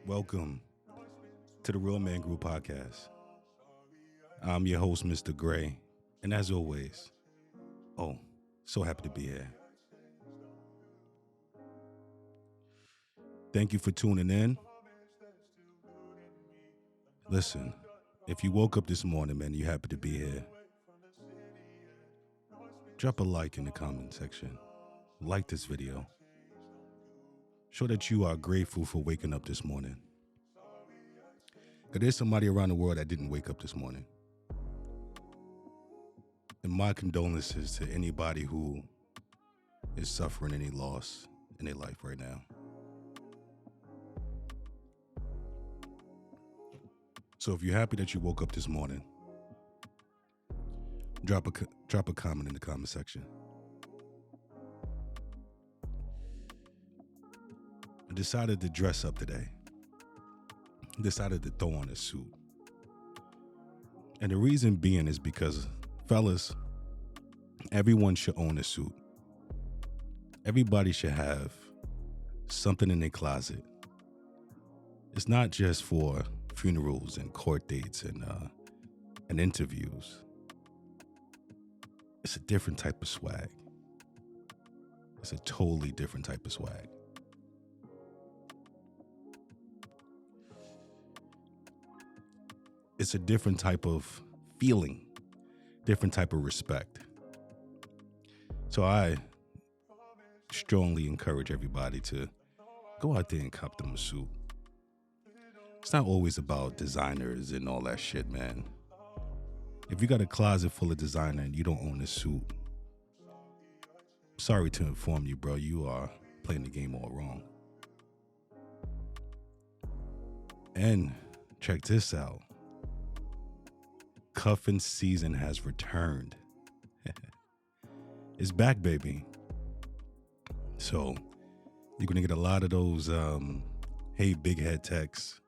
Welcome to the Real Man Group podcast. I'm your host, Mr. Gray, and as always, oh, so happy to be here. Thank you for tuning in. Listen, if you woke up this morning, man, you happy to be here, drop a like in the comment section. Like this video. Show that you are grateful for waking up this morning. Because there's somebody around the world that didn't wake up this morning. And my condolences to anybody who is suffering any loss in their life right now. So if you're happy that you woke up this morning, drop a comment in the comment section. I decided to dress up today. Decided to throw on a suit. And the reason being is because, fellas, everyone should own a suit. Everybody should have something in their closet. It's not just for funerals and court dates and interviews. It's a different type of swag. It's a totally different type of swag. It's a different type of feeling, different type of respect. So I strongly encourage everybody to go out there and cop them a suit. It's not always about designers and all that shit, man. If you got a closet full of designer and you don't own a suit, sorry to inform you, bro, you are playing the game all wrong. And check this out. Cuffing season has returned. It's back, baby. So you're going to get a lot of those, hey, big head texts,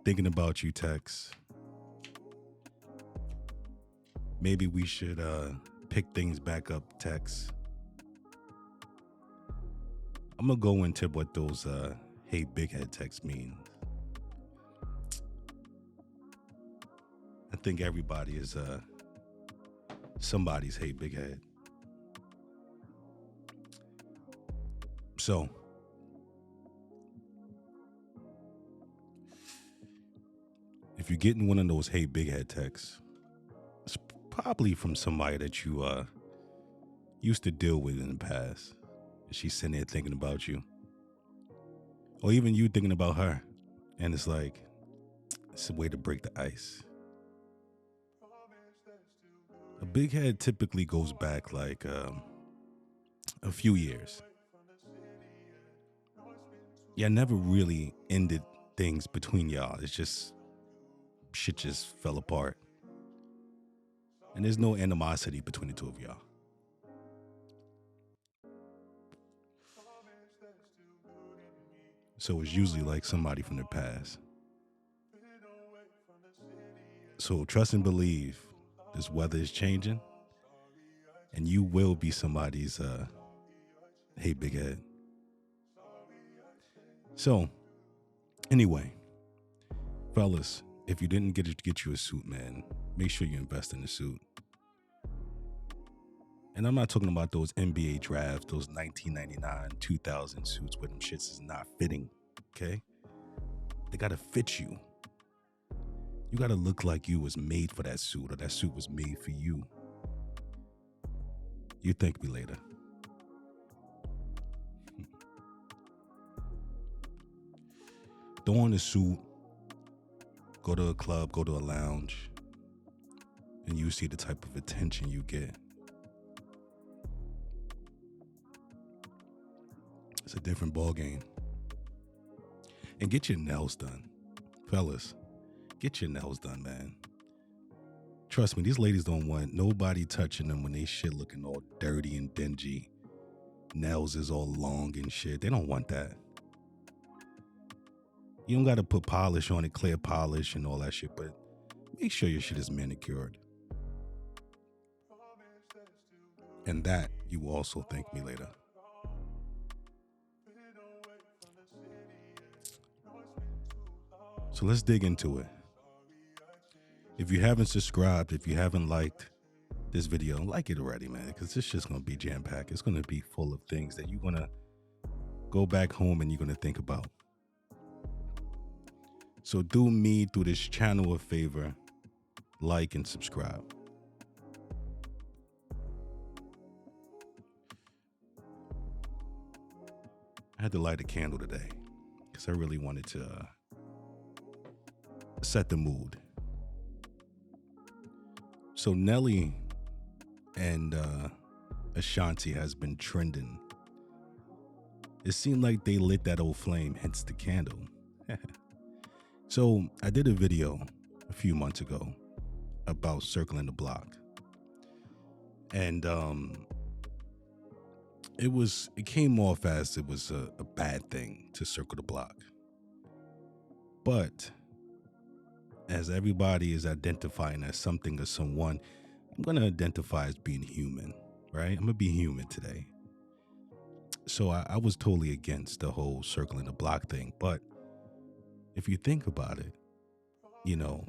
thinking about you texts. Maybe we should pick things back up texts. I'm going to go into what those, hey, big head texts mean. I think everybody is somebody's hey big head. So if you're getting one of those hey big head texts, it's probably from somebody that you used to deal with in the past. She's sitting there thinking about you. Or even you thinking about her. And it's like, it's a way to break the ice. A big head typically goes back like a few years. Yeah, never really ended things between y'all. It's just, shit just fell apart. And there's no animosity between the two of y'all. So it's usually like somebody from the past. So trust and believe this weather is changing, and you will be somebody's hey big head. So anyway, fellas, if you didn't get you a suit, man, make sure you invest in a suit. And I'm not talking about those NBA drafts, those 1999, 2000 suits where them shits is not fitting, okay? They gotta fit you. You gotta look like you was made for that suit, or that suit was made for you. You thank me later. Throw on a suit, go to a club, go to a lounge, and you see the type of attention you get. It's a different ball game. And get your nails done. Fellas, get your nails done, man. Trust me, these ladies don't want nobody touching them when they shit looking all dirty and dingy. Nails is all long and shit. They don't want that. You don't got to put polish on it, clear polish and all that shit, but make sure your shit is manicured. And that you will also thank me later. So let's dig into it. If you haven't subscribed, if you haven't liked this video, like it already, man, because this shit's going to be jam-packed. It's going to be full of things that you're going to go back home and you're going to think about. So do me, do this channel a favor, like and subscribe. I had to light a candle today because I really wanted to set the mood. So Nelly and Ashanti has been trending. It seemed like they lit that old flame, hence the candle. So I did a video a few months ago about circling the block. And it came off as it was a bad thing to circle the block. But as everybody is identifying as something or someone, I'm going to identify as being human, right? I'm going to be human today. So I was totally against the whole circling the block thing. But if you think about it, you know,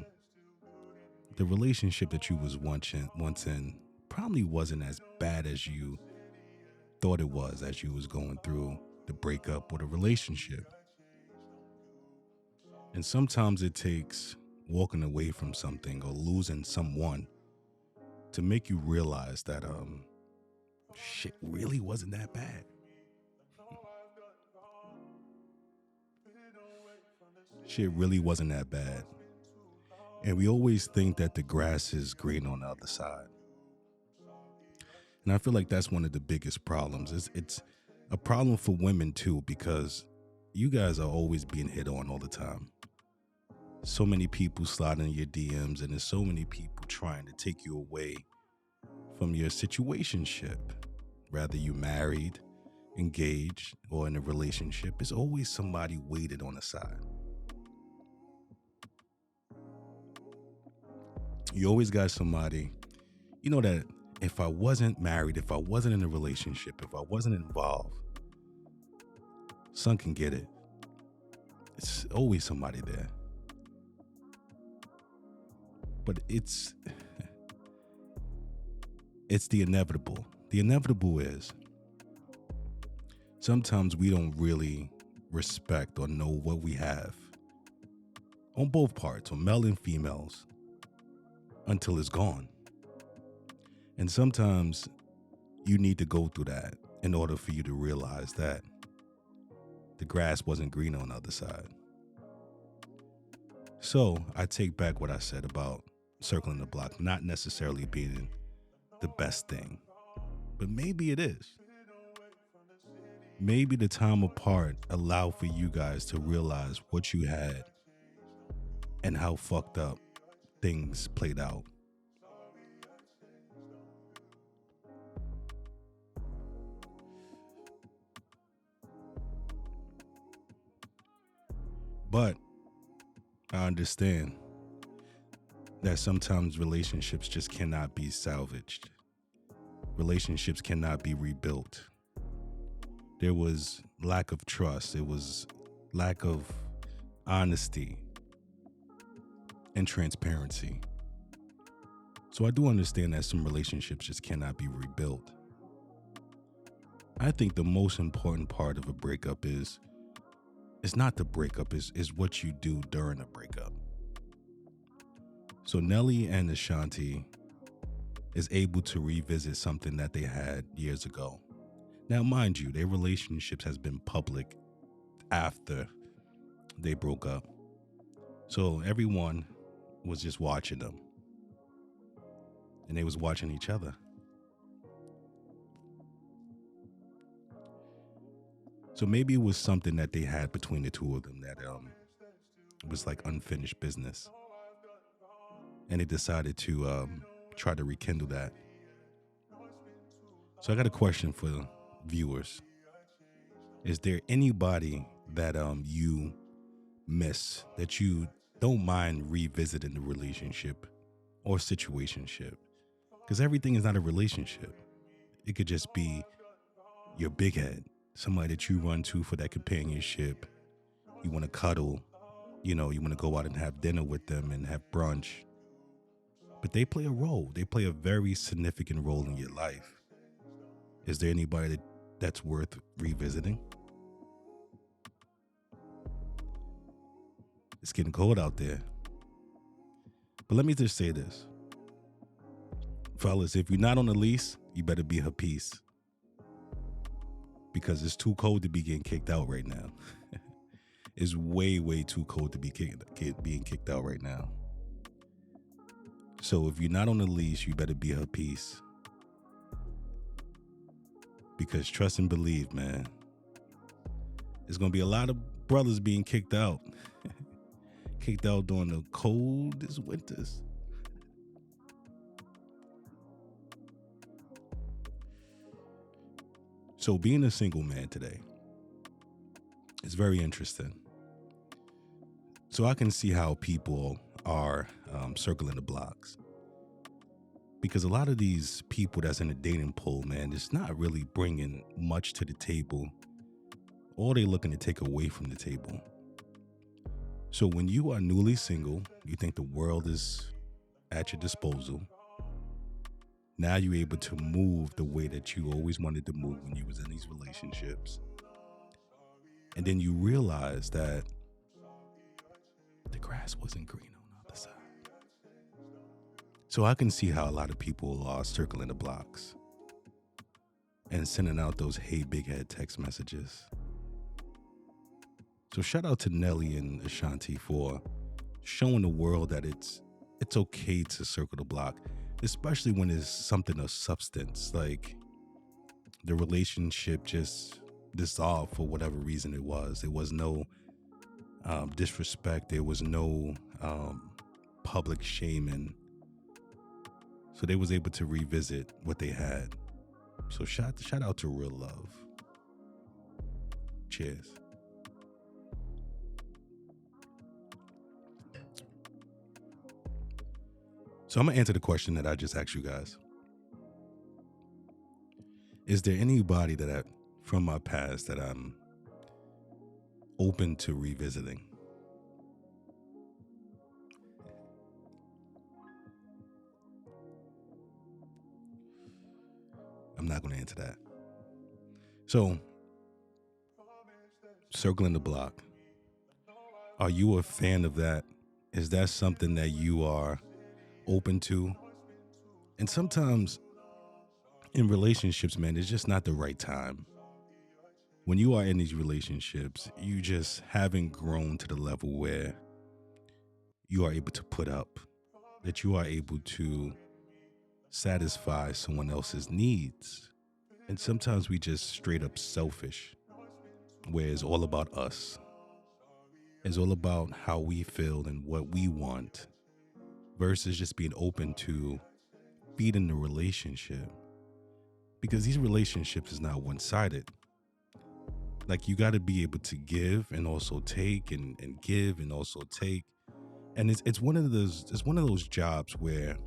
the relationship that you was once in probably wasn't as bad as you thought it was as you was going through the breakup or the relationship. And sometimes it takes walking away from something or losing someone to make you realize that shit really wasn't that bad. Shit really wasn't that bad. And we always think that the grass is green on the other side. And I feel like that's one of the biggest problems. It's a problem for women too, because you guys are always being hit on all the time. So many people sliding in your DMs, and there's so many people trying to take you away from your situationship. Whether you're married, engaged, or in a relationship, there's always somebody waited on the side. You always got somebody, you know, that if I wasn't married, if I wasn't in a relationship, if I wasn't involved, son can get it. It's always somebody there. But it's the inevitable. The inevitable is sometimes we don't really respect or know what we have on both parts, on male and females, until it's gone. And sometimes you need to go through that in order for you to realize that the grass wasn't green on the other side. So I take back what I said about circling the block not necessarily being the best thing, but maybe it is. Maybe the time apart allowed for you guys to realize what you had and how fucked up things played out. But I understand that sometimes relationships just cannot be salvaged. Relationships cannot be rebuilt. There was lack of trust. It was lack of honesty and transparency. So I do understand that some relationships just cannot be rebuilt. I think the most important part of a breakup is it's not the breakup, is what you do during a breakup. So Nelly and Ashanti is able to revisit something that they had years ago. Now, mind you, their relationships has been public after they broke up. So everyone was just watching them. And they was watching each other. So maybe it was something that they had between the two of them that was like unfinished business. And they decided to try to rekindle that. So I got a question for viewers. Is there anybody that you miss, that you don't mind revisiting the relationship or situationship? Because everything is not a relationship. It could just be your big head, somebody that you run to for that companionship. You want to cuddle, You want to go out and have dinner with them and have brunch. But they play a role. They play a very significant role in your life. Is there anybody that's worth revisiting? It's getting cold out there. But let me just say this. Fellas, if you're not on the lease, you better be her piece. Because it's too cold to be getting kicked out right now. It's way, way too cold to be being kicked out right now. So if you're not on the lease, you better be her piece. Because trust and believe, man, there's going to be a lot of brothers being kicked out. Kicked out during the coldest winters. So being a single man today is very interesting. So I can see how people are circling the blocks. Because a lot of these people that's in the dating pool, man, it's not really bringing much to the table. Or they looking to take away from the table. So when you are newly single, you think the world is at your disposal. Now you're able to move the way that you always wanted to move when you was in these relationships. And then you realize that the grass wasn't green on the other side. So I can see how a lot of people are circling the blocks and sending out those hey big head text messages. So shout out to Nelly and Ashanti for showing the world that it's okay to circle the block, especially when it's something of substance, like the relationship just dissolved for whatever reason it was. There was no disrespect. There was no public shaming. So they was able to revisit what they had. So shout out to real love. Cheers. So I'm going to answer the question that I just asked you guys. Is there anybody that from my past that I'm open to revisiting? I'm not going to answer that. So, circling the block. Are you a fan of that? Is that something that you are open to? And sometimes in relationships, man, it's just not the right time. When you are in these relationships, you just haven't grown to the level where you are able to put up, that you are able to satisfy someone else's needs. And sometimes we just straight up selfish, where it's all about us. It's all about how we feel and what we want, versus just being open to feeding the relationship. Because these relationships is not one-sided. Like, you got to be able to give and also take, and give and also take. And it's one of those jobs where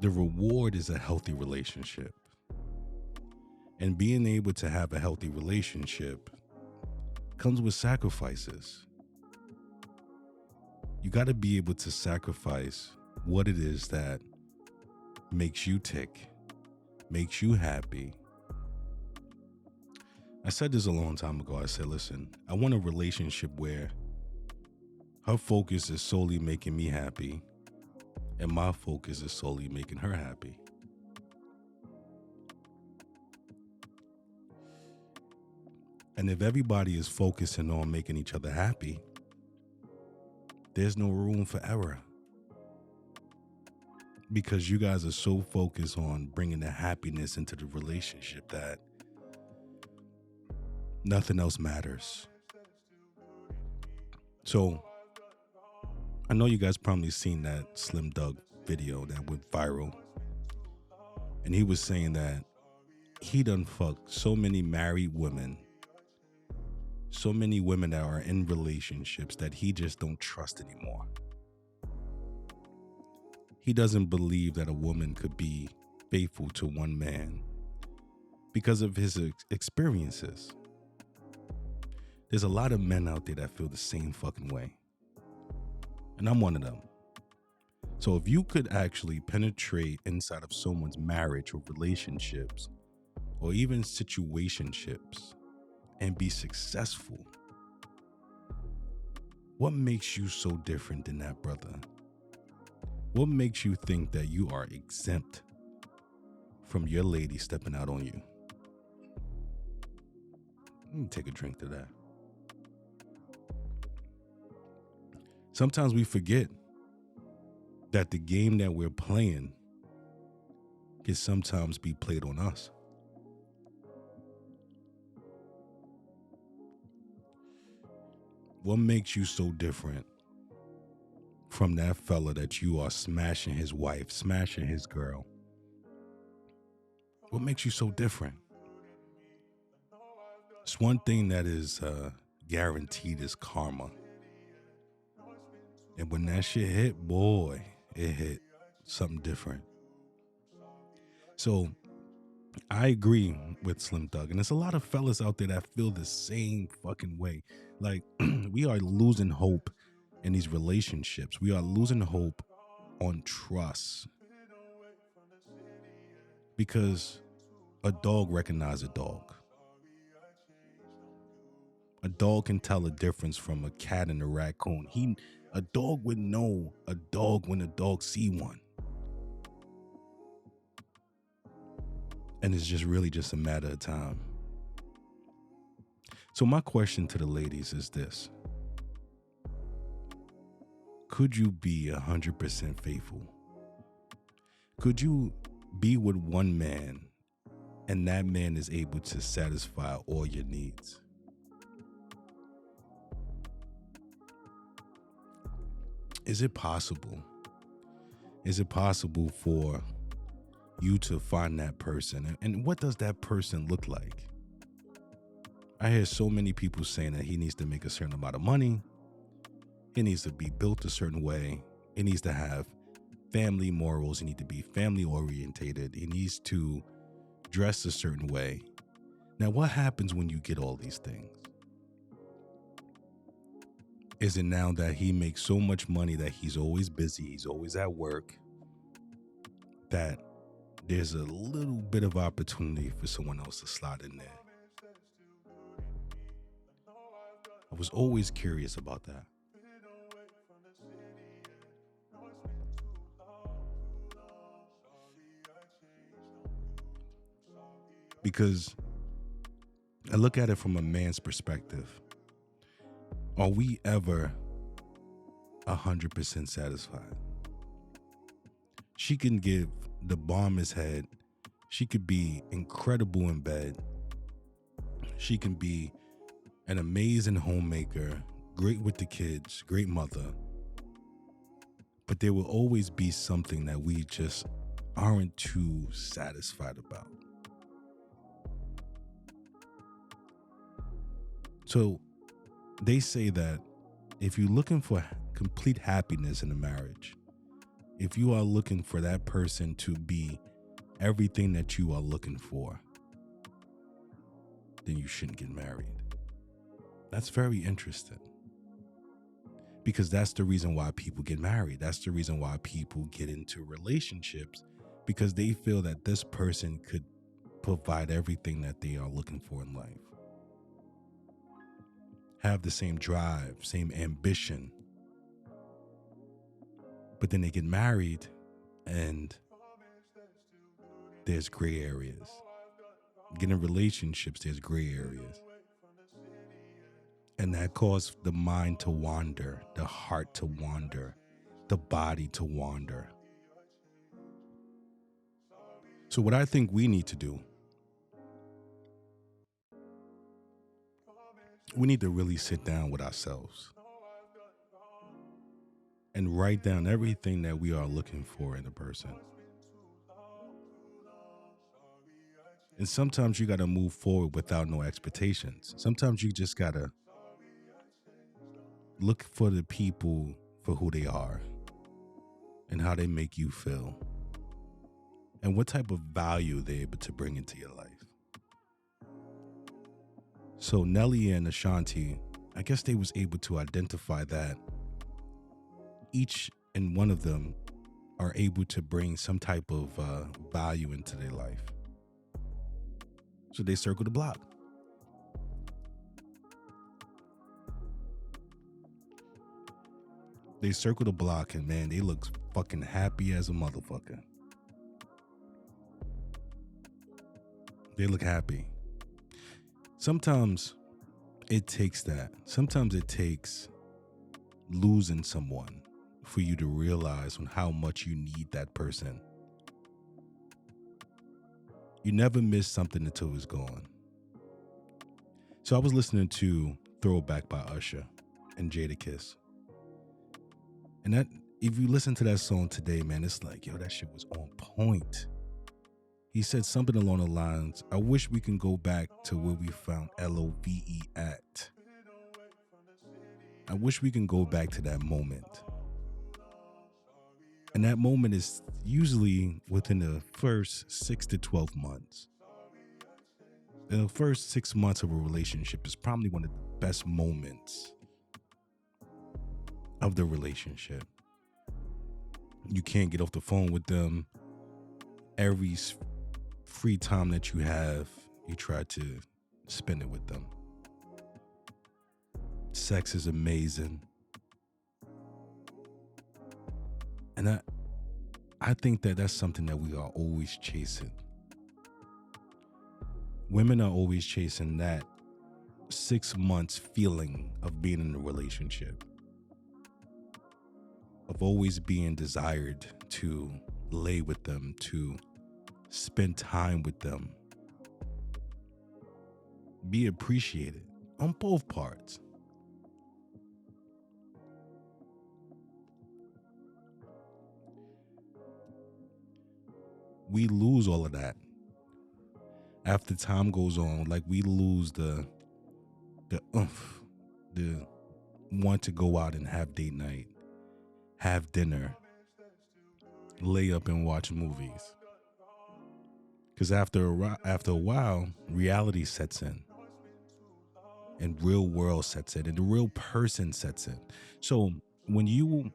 the reward is a healthy relationship. And being able to have a healthy relationship comes with sacrifices. You got to be able to sacrifice what it is that makes you tick, makes you happy. I said this a long time ago. I said, listen, I want a relationship where her focus is solely making me happy and my focus is solely making her happy. And if everybody is focusing on making each other happy, there's no room for error. Because you guys are so focused on bringing the happiness into the relationship that nothing else matters. So I know you guys probably seen that Slim Doug video that went viral. And he was saying that he done fucked so many married women, so many women that are in relationships that he just don't trust anymore. He doesn't believe that a woman could be faithful to one man because of his experiences. There's a lot of men out there that feel the same fucking way. And I'm one of them. So if you could actually penetrate inside of someone's marriage or relationships or even situationships and be successful, what makes you so different than that, brother? What makes you think that you are exempt from your lady stepping out on you? Let me take a drink to that. Sometimes we forget that the game that we're playing can sometimes be played on us. What makes you so different from that fella that you are smashing his wife, smashing his girl? What makes you so different? It's one thing that is guaranteed is karma. And when that shit hit, boy, it hit something different. So I agree with Slim Thug. And there's a lot of fellas out there that feel the same fucking way. Like, we are losing hope in these relationships. We are losing hope on trust. Because a dog recognizes a dog. A dog can tell a difference from a cat and a raccoon. A dog would know a dog when a dog see one. And it's just really just a matter of time. So my question to the ladies is this. Could you be 100% faithful? Could you be with one man and that man is able to satisfy all your needs? Is it possible? Is it possible for you to find that person? And what does that person look like? I hear so many people saying that he needs to make a certain amount of money. He needs to be built a certain way. He needs to have family morals. He needs to be family orientated. He needs to dress a certain way. Now, what happens when you get all these things? Is it now that he makes so much money that he's always busy, he's always at work, that there's a little bit of opportunity for someone else to slide in there? I was always curious about that. Because I look at it from a man's perspective. Are we ever 100% satisfied? She can give the bombest head. She could be incredible in bed. She can be an amazing homemaker, great with the kids, great mother. But there will always be something that we just aren't too satisfied about. So they say that if you're looking for complete happiness in a marriage, if you are looking for that person to be everything that you are looking for, then you shouldn't get married. That's very interesting. Because that's the reason why people get married. That's the reason why people get into relationships, because they feel that this person could provide everything that they are looking for in life. Have the same drive, same ambition. But then they get married and there's gray areas. Get in relationships, there's gray areas. And that caused the mind to wander, the heart to wander, the body to wander. So what I think we need to do, we need to really sit down with ourselves and write down everything that we are looking for in a person. And sometimes you got to move forward without no expectations. Sometimes you just got to look for the people for who they are and how they make you feel and what type of value they're able to bring into your life. So Nelly and Ashanti I guess they was able to identify that each and one of them are able to bring some type of value into their life. So they circle the block. They circle the block, and man, they look fucking happy as a motherfucker. They look happy. Sometimes it takes that. Sometimes it takes losing someone for you to realize on how much you need that person. You never miss something until it's gone. So I was listening to Throwback by Usher and Jadakiss. And that, if you listen to that song today, man, it's like, yo, that shit was on point. He said something along the lines, I wish we can go back to where we found LOVE at. I wish we can go back to that moment. And that moment is usually within the first 6 to 12 months. And the first 6 months of a relationship is probably one of the best moments of the relationship. You can't get off the phone with them. Every free time that you have, you try to spend it with them. Sex is amazing. And I think that that's something that we are always chasing. Women are always chasing that 6 months feeling of being in a relationship, of always being desired to lay with them, to spend time with them, be appreciated on both parts. We lose all of that after time goes on. Like, we lose the want to go out and have date night, have dinner, lay up and watch movies. Because after a while, reality sets in, and real world sets in, and the real person sets in. So when you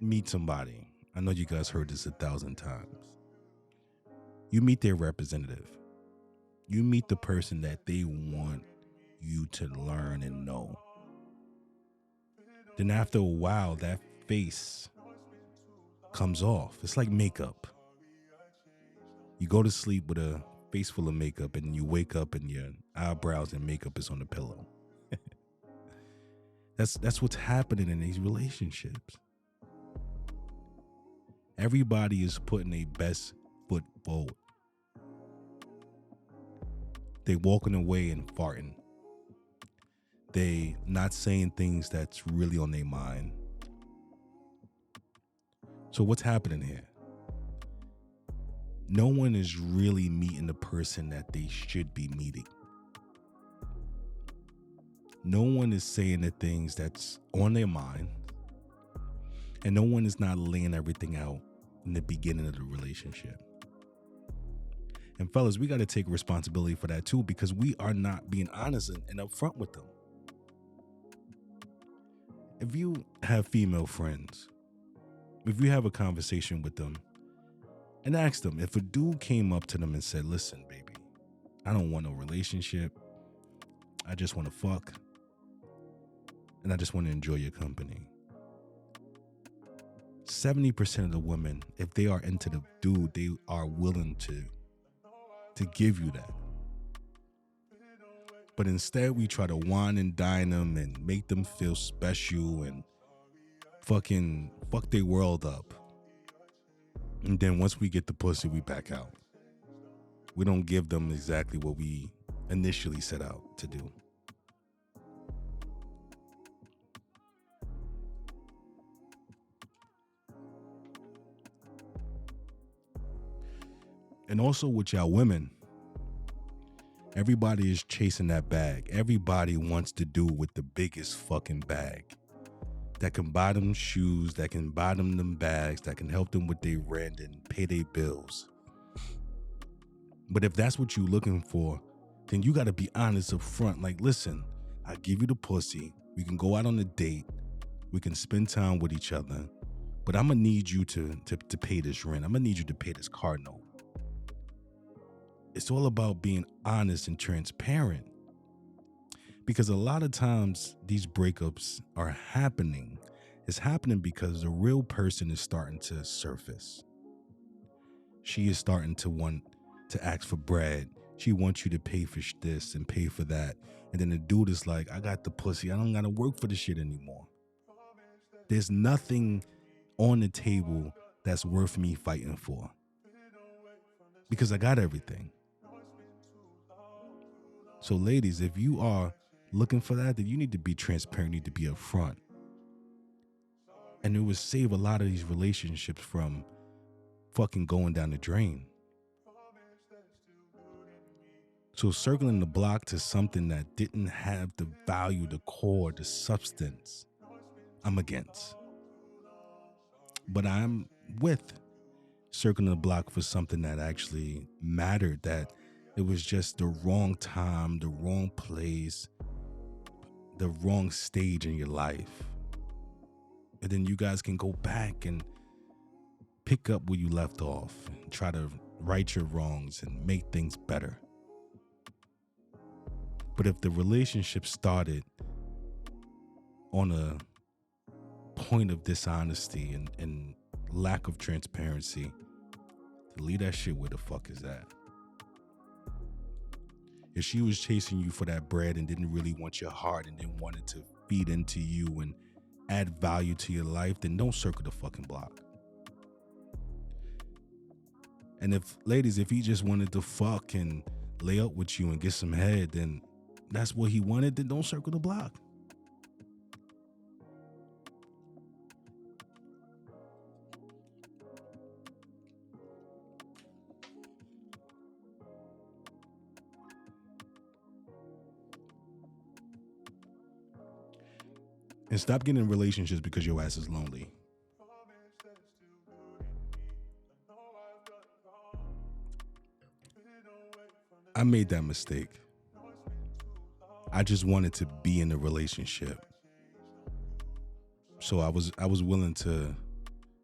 meet somebody, I know you guys heard this 1,000 times. You meet their representative. You meet the person that they want you to learn and know. Then after a while, that face comes off. It's like makeup. You go to sleep with a face full of makeup, and you wake up and your eyebrows and makeup is on the pillow. That's what's happening in these relationships. Everybody is putting their best foot forward. They walking away and farting. They not saying things that's really on their mind. So what's happening here? No one is really meeting the person that they should be meeting. No one is saying the things that's on their mind. And no one is not laying everything out in the beginning of the relationship. And fellas, we got to take responsibility for that too, because we are not being honest and upfront with them. If you have female friends, if you have a conversation with them and ask them, if a dude came up to them and said, listen, baby, I don't want no relationship. I just want to fuck. And I just want to enjoy your company. 70% of the women, if they are into the dude, they are willing to give you that. But instead, we try to wine and dine them and make them feel special and fucking fuck their world up. And then once we get the pussy, we back out. We don't give them exactly what we initially set out to do. And also with y'all women, everybody is chasing that bag. Everybody wants to do with the biggest fucking bag that can buy them shoes, that can buy them bags, that can help them with their rent and pay their bills. But if that's what you're looking for, then you got to be honest up front. Like, listen, I give you the pussy, We can go out on a date. We can spend time with each other. But I'm going to need you to pay this rent. I'm going to need you to pay this car note. It's all about being honest and transparent. Because a lot of times these breakups are happening. It's happening because the real person is starting to surface. She is starting to want to ask for bread. She wants you to pay for this and pay for that. And then the dude is like, I got the pussy. I don't got to work for this shit anymore. There's nothing on the table that's worth me fighting for. Because I got everything. So ladies, if you are looking for that, then you need to be transparent, you need to be upfront. And it would save a lot of these relationships from fucking going down the drain. So circling the block to something that didn't have the value, the core, the substance, I'm against. But I'm with circling the block for something that actually mattered, that it was just the wrong time, the wrong place, the wrong stage in your life. And then you guys can go back and pick up where you left off and try to right your wrongs and make things better. But if the relationship started on a point of dishonesty and lack of transparency, leave that shit where the fuck is that. If she was chasing you for that bread and didn't really want your heart and didn't want it to feed into you and add value to your life, then don't circle the fucking block. And if he just wanted to fuck and lay up with you and get some head, then that's what he wanted, then don't circle the block. And stop getting in relationships because your ass is lonely. I made that mistake. I just wanted to be in a relationship. So I was willing to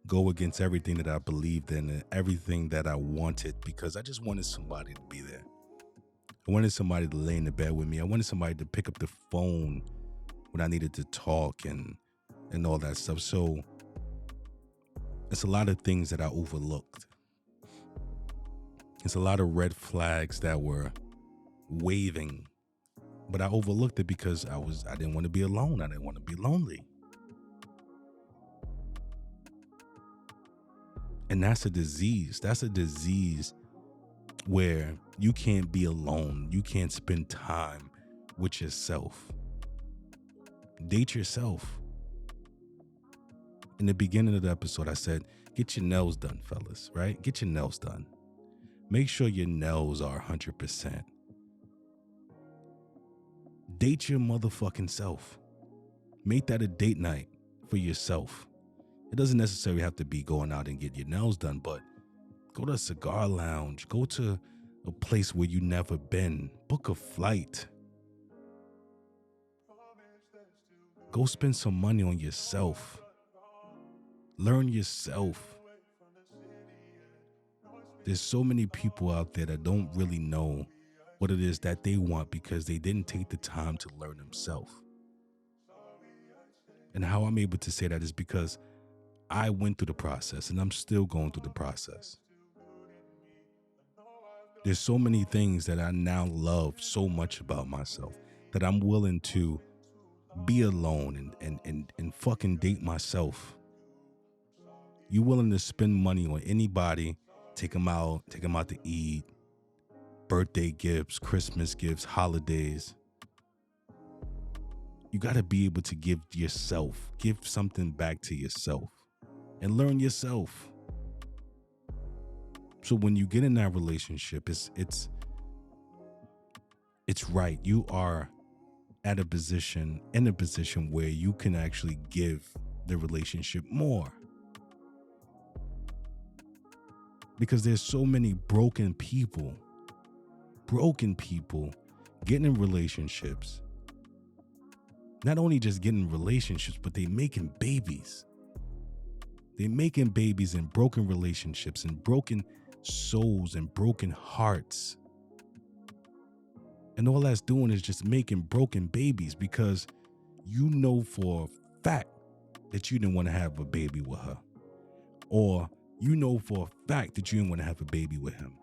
go against everything that I believed in and everything that I wanted because I just wanted somebody to be there. I wanted somebody to lay in the bed with me. I wanted somebody to pick up the phone when I needed to talk and all that stuff. So it's a lot of things that I overlooked. It's a lot of red flags that were waving, but I overlooked it because I didn't want to be alone. I didn't want to be lonely. And that's a disease. That's a disease where you can't be alone. You can't spend time with yourself. Date yourself. In the beginning of the episode, I said, get your nails done, fellas, right? Get your nails done. Make sure your nails are 100%. Date your motherfucking self. Make that a date night for yourself. It doesn't necessarily have to be going out and get your nails done, but go to a cigar lounge. Go to a place where you've never been. Book a flight. Go spend some money on yourself. Learn yourself. There's so many people out there that don't really know what it is that they want because they didn't take the time to learn themselves. And how I'm able to say that is because I went through the process and I'm still going through the process. There's so many things that I now love so much about myself that I'm willing to be alone and fucking date myself. You willing to spend money on anybody, take them out to eat, birthday gifts, Christmas gifts, holidays. You got to be able to give something back to yourself and learn yourself. So when you get in that relationship, it's right. You are in a position where you can actually give the relationship more. Because there's so many broken people getting in relationships not only just getting relationships, but they making babies. They making babies in broken relationships and broken souls and broken hearts. And all that's doing is just making broken babies because you know for a fact that you didn't want to have a baby with her. Or you know for a fact that you didn't want to have a baby with him.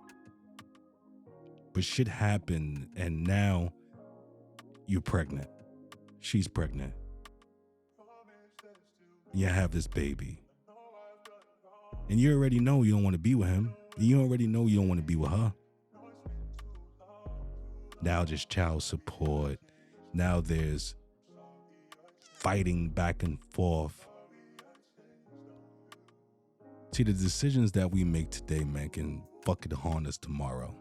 But shit happened and now you're pregnant. She's pregnant. You have this baby. And you already know you don't want to be with him. You already know you don't want to be with her. Now there's child support. Now there's fighting back and forth. See, the decisions that we make today, man, can fucking haunt us tomorrow.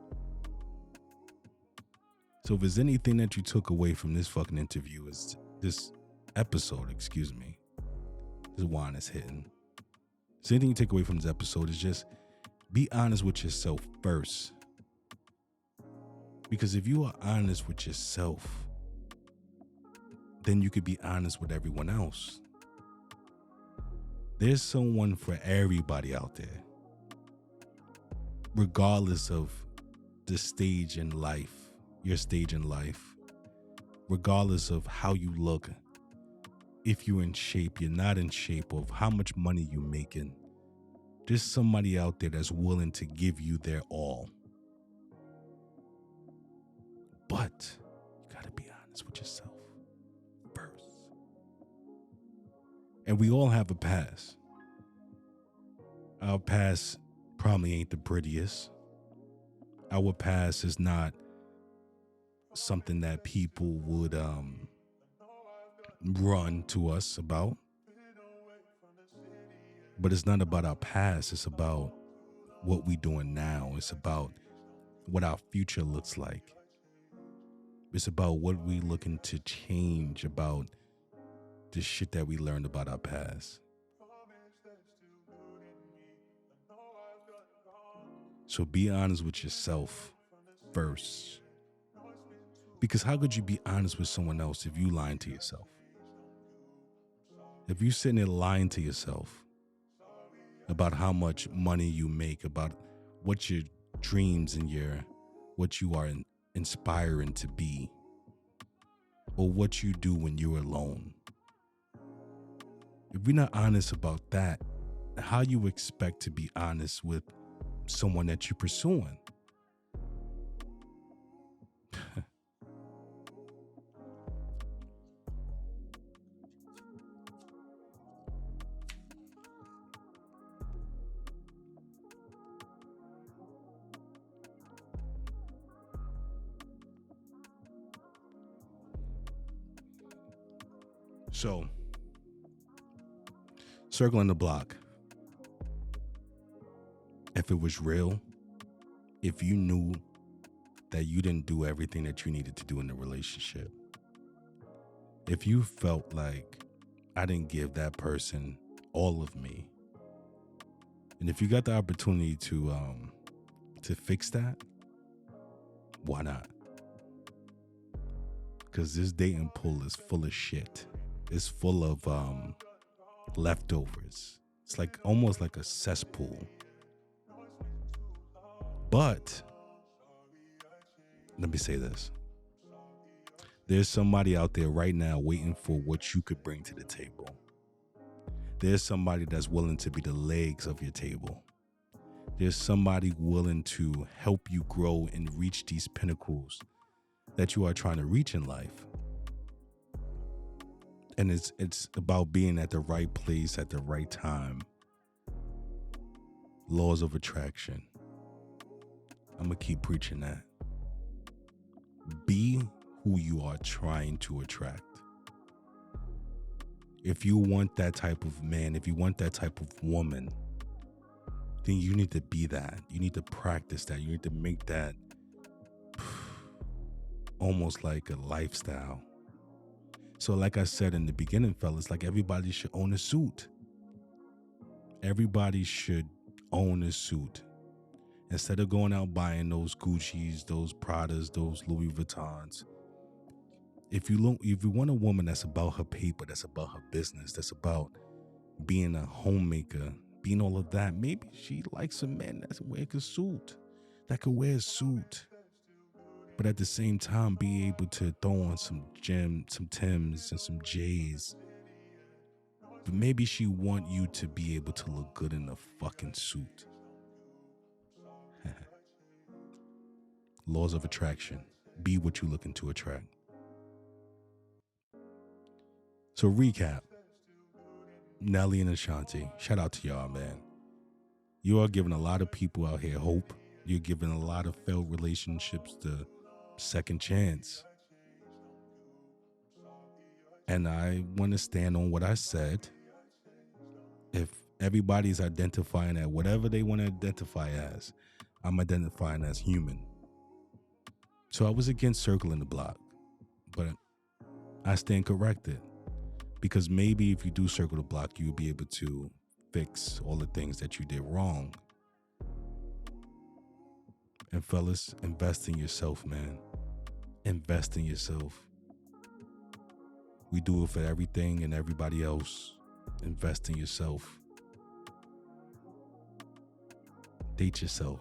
So if there's anything that you took away from this fucking interview, is this episode, excuse me. This wine is hitting. So anything you take away from this episode is just be honest with yourself first. Because if you are honest with yourself, then you could be honest with everyone else. There's someone for everybody out there. Regardless of the stage in life, your stage in life. Regardless of how you look. If you're in shape, you're not in shape, of how much money you're making. There's somebody out there that's willing to give you their all. But you gotta be honest with yourself first. And we all have a past. Our past probably ain't the prettiest. Our past is not something that people would run to us about. But it's not about our past. It's about what we're doing now. It's about what our future looks like. It's about what we're looking to change about the shit that we learned about our past. So be honest with yourself first. Because how could you be honest with someone else if you lying to yourself? If you're sitting there lying to yourself about how much money you make, about what your dreams and what you are inspiring to be, or what you do when you're alone. If you're not honest about that, how you expect to be honest with someone that you're pursuing? So, circling the block. If it was real, if you knew that you didn't do everything that you needed to do in the relationship, if you felt like I didn't give that person all of me, and if you got the opportunity to fix that, why not? Because this dating pool is full of shit. It's full of leftovers. It's like almost like a cesspool. But let me say this. There's somebody out there right now waiting for what you could bring to the table. There's somebody that's willing to be the legs of your table. There's somebody willing to help you grow and reach these pinnacles that you are trying to reach in life. And it's about being at the right place at the right time. Laws of attraction. I'm going to keep preaching that. Be who you are trying to attract. If you want that type of man, if you want that type of woman, then you need to be that. You need to practice that. You need to make that almost like a lifestyle. So like I said in the beginning, fellas, like everybody should own a suit. Everybody should own a suit. Instead of going out buying those Gucci's, those Pradas, those Louis Vuittons, If you want a woman that's about her paper, that's about her business, that's about being a homemaker, being all of that, maybe she likes a man that could wear a suit, but at the same time be able to throw on some Tims and some J's. But maybe she want you to be able to look good in a fucking suit. Laws of attraction. Be what you looking to attract. So recap. Nelly and Ashanti. Shout out to y'all, man. You are giving a lot of people out here hope. You're giving a lot of failed relationships the second chance. And I want to stand on what I said. If everybody's identifying at whatever they want to identify as, I'm identifying as human. So I was against circling the block, but I stand corrected, because maybe if you do circle the block, you'll be able to fix all the things that you did wrong. And fellas, invest in yourself, man. Invest in yourself. We do it for everything and everybody else. Invest in yourself. Date yourself.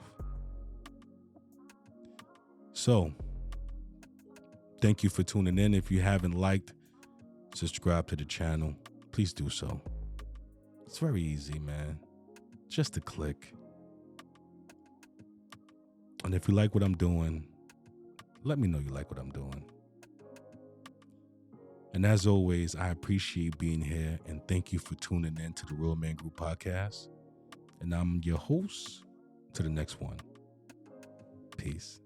So, thank you for tuning in. If you haven't liked, subscribe to the channel, please do so. It's very easy, man. Just a click. And if you like what I'm doing, let me know you like what I'm doing. And as always, I appreciate being here, and thank you for tuning in to the Real Man Group podcast. And I'm your host to the next one. Peace.